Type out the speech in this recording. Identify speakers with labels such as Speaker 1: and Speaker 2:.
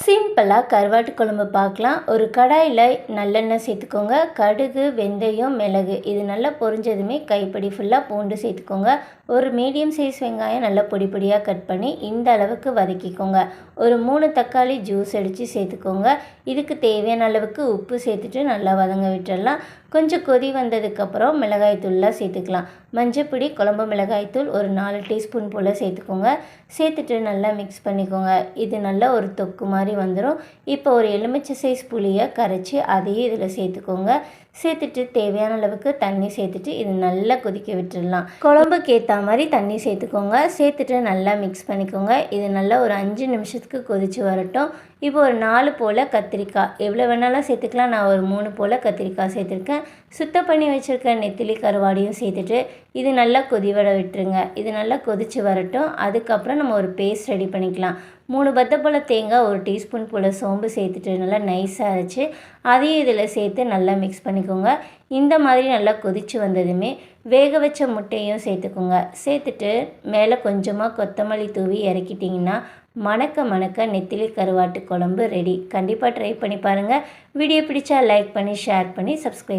Speaker 1: சிம்பிளா கருவாட்டு குழம்பு பார்க்கலாம். ஒரு கடாயில நல்லெண்ணெய் சேர்த்துக்கோங்க. கடுகு, வெந்தயம், மிளகு இது நல்லா பொரிஞ்சதுமே கைப்பிடி ஃபுல்லா பூண்டு சேர்த்துக்கோங்க. ஒரு மீடியம் சைஸ் வெங்காயம் நல்லா பொடி பொடியாக கட் பண்ணி இந்த அளவுக்கு வதக்கிக்கோங்க. ஒரு 3 தக்காளி ஜூஸ் அடித்து சேர்த்துக்கோங்க. இதுக்கு தேவையான அளவுக்கு உப்பு சேர்த்துட்டு நல்லா வதங்க விட்டுறலாம். கொஞ்சம் கொதி வந்ததுக்கப்புறம் மிளகாய்த்தூள்லாம் சேர்த்துக்கலாம். மஞ்சப்பொடி, குழம்பு மிளகாய்த்தூள் ஒரு 4 டீஸ்பூன் போல் சேர்த்துக்கோங்க. சேர்த்துட்டு நல்லா மிக்ஸ் பண்ணிக்கோங்க. இது நல்லா ஒரு தொக்கு மாதிரி வந்துடும். இப்போ ஒரு எலுமிச்சை சைஸ் புளியை கரைச்சி அதையும் இதில் சேர்த்துக்கோங்க. சேர்த்துட்டு தேவையான அளவுக்கு தண்ணி சேர்த்துட்டு இது நல்லா கொதிக்க விட்டுடலாம். குழம்புக்கு ஏற்ற மாதிரி தண்ணி சேர்த்துக்கோங்க. சேர்த்துட்டு நல்லா மிக்ஸ் பண்ணிக்கோங்க. இது நல்லா ஒரு 5 நிமிஷத்துக்கு கொதித்து வரட்டும். இப்போ ஒரு 4 போல் கத்திரிக்காய் எவ்வளோ வேணாலும் சேர்த்துக்கலாம். நான் ஒரு 3 போல் கத்திரிக்காய் சேர்த்துருக்கேன். சுத்தம் பண்ணி வச்சுருக்க நெத்திலி கருவாடையும் சேர்த்துட்டு இது நல்லா கொதிவர விட்டுருங்க. இது நல்லா கொதித்து வரட்டும். அதுக்கப்புறம் நம்ம ஒரு பேஸ்ட் ரெடி பண்ணிக்கலாம். 3 பத்தை போல் தேங்காய், 1 டீஸ்பூன் போல் சோம்பு சேர்த்துட்டு நல்லா நைஸாக அரைச்சி அதையும் இதில் சேர்த்து நல்லா மிக்ஸ் பண்ணிக்கோங்க. இந்த மாதிரி நல்லா கொதித்து வந்ததுமே வேக வச்ச முட்டையும் சேர்த்துக்கோங்க. சேர்த்துட்டு மேலே கொஞ்சமாக கொத்தமல்லி தூவி இறக்கிட்டிங்கன்னா மணக்க மணக்க நெத்திலி கருவாட்டு குழம்பு ரெடி. கண்டிப்பாக ட்ரை பண்ணி பாருங்கள். வீடியோ பிடிச்சா லைக் பண்ணி, ஷேர் பண்ணி, சப்ஸ்கிரைப்